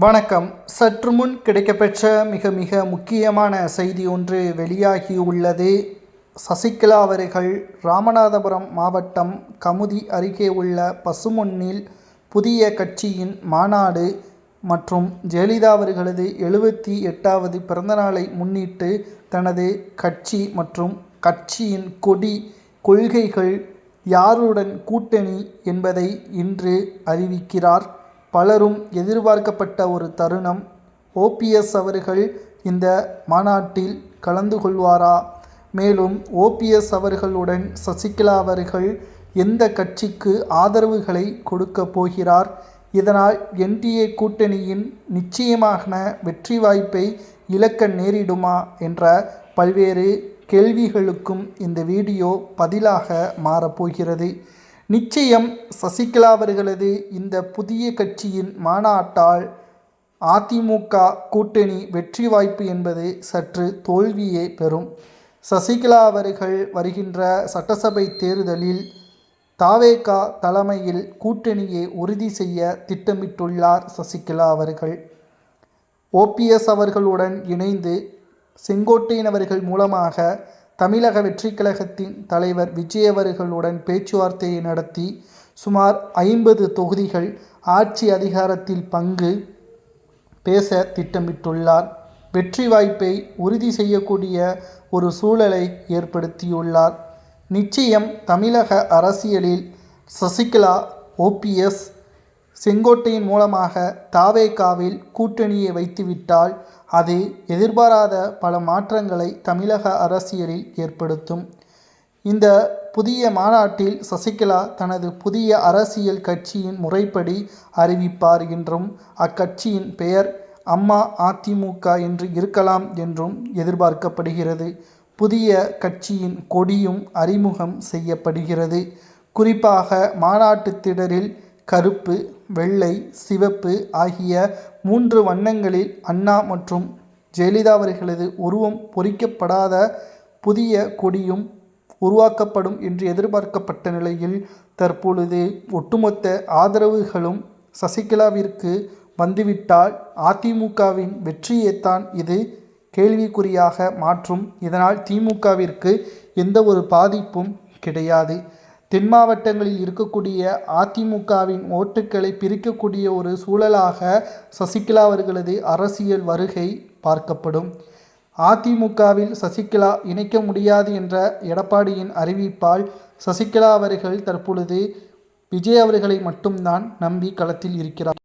வணக்கம். சற்று முன் கிடைக்கப்பெற்ற மிக முக்கியமான செய்தி ஒன்று வெளியாகியுள்ளது. சசிகலா அவர்கள் ராமநாதபுரம் மாவட்டம் கமுதி அருகே உள்ள பசுமொன்னில் புதிய கட்சியின் மாநாடு மற்றும் ஜெயலலிதா அவர்களது 78வது பிறந்தநாளை முன்னிட்டு தனது கட்சி மற்றும் கட்சியின் கொள்கைகள் யாருடன் கூட்டணி என்பதை இன்று அறிவிக்கிறார். பலரும் எதிர்பார்க்கப்பட்ட ஒரு தருணம். ஓபிஎஸ் அவர்கள் இந்த மாநாட்டில் கலந்து கொள்வாரா? மேலும் ஓபிஎஸ் அவர்களுடன் சசிகலா அவர்கள் எந்த கட்சிக்கு ஆதரவுகளை கொடுக்க போகிறார்? இதனால் என்டிஏ கூட்டணியின் நிச்சயமான வெற்றி வாய்ப்பை இழக்க நேரிடுமா என்ற பல்வேறு கேள்விகளுக்கும் இந்த வீடியோ பதிலாக மாறப்போகிறது. நிச்சயம் சசிகலா அவர்களது இந்த புதிய கட்சியின் மாநாட்டால் அதிமுக கூட்டணி வெற்றி வாய்ப்பு என்பது சற்று தோல்வியே பெறும். சசிகலா அவர்கள் வருகின்ற சட்டசபை தேர்தலில் தவேக தலைமையில் கூட்டணியை உறுதி செய்ய திட்டமிட்டுள்ளார் சசிகலா அவர்கள். ஓபிஎஸ் அவர்களுடன் இணைந்து செங்கோட்டையன் அவர்கள் மூலமாக தமிழக வெற்றி கழகத்தின் தலைவர் விஜய் அவர்களுடன் பேச்சுவார்த்தையை நடத்தி சுமார் 50 தொகுதிகள் ஆட்சி அதிகாரத்தில் பங்கு பேச திட்டமிட்டுள்ளார். வெற்றி வாய்ப்பை உறுதி செய்யக்கூடிய ஒரு சூழலை ஏற்படுத்தியுள்ளார். நிச்சயம் தமிழக அரசியலில் சசிகலா, ஓபிஎஸ், செங்கோட்டையின் மூலமாக தவேகவில் கூட்டணியை வைத்துவிட்டால் அது எதிர்பாராத பல மாற்றங்களை தமிழக அரசியலில் ஏற்படுத்தும். இந்த புதிய மாநாட்டில் சசிகலா தனது புதிய அரசியல் கட்சியின் முறைப்படி அறிவிப்பார் என்றும் அக்கட்சியின் பெயர் அம்மா அதிமுக என்று இருக்கலாம் என்றும் எதிர்பார்க்கப்படுகிறது. புதிய கட்சியின் கொடியும் அறிமுகம் செய்யப்படுகிறது. குறிப்பாக மாநாட்டு திடலில் கருப்பு, வெள்ளை, சிவப்பு ஆகிய 3 வண்ணங்களில் அண்ணா மற்றும் ஜெயலலிதா அவர்களது உருவம் பொறிக்கப்படாத புதிய கொடியும் உருவாக்கப்படும் என்று எதிர்பார்க்கப்பட்ட நிலையில் தற்பொழுது ஒட்டுமொத்த ஆதரவுகளும் சசிகலாவிற்கு வந்துவிட்டால் அதிமுகவின் வெற்றியைத்தான் இது கேள்விக்குறியாக மாற்றும். இதனால் திமுகவிற்கு எந்த ஒரு பாதிப்பும் கிடையாது. தென் மாவட்டங்களில் இருக்கக்கூடிய அதிமுகவின் ஓட்டுக்களை பிரிக்கக்கூடிய ஒரு சூழலாக சசிகலா அவர்களது அரசியல் வருகை பார்க்கப்படும். அதிமுகவில் சசிகலா இணைக்க முடியாது என்ற எடப்பாடியின் அறிவிப்பால் சசிகலா அவர்கள் தற்பொழுது விஜய் அவர்களை மட்டும்தான் நம்பி களத்தில் இருக்கிறார்.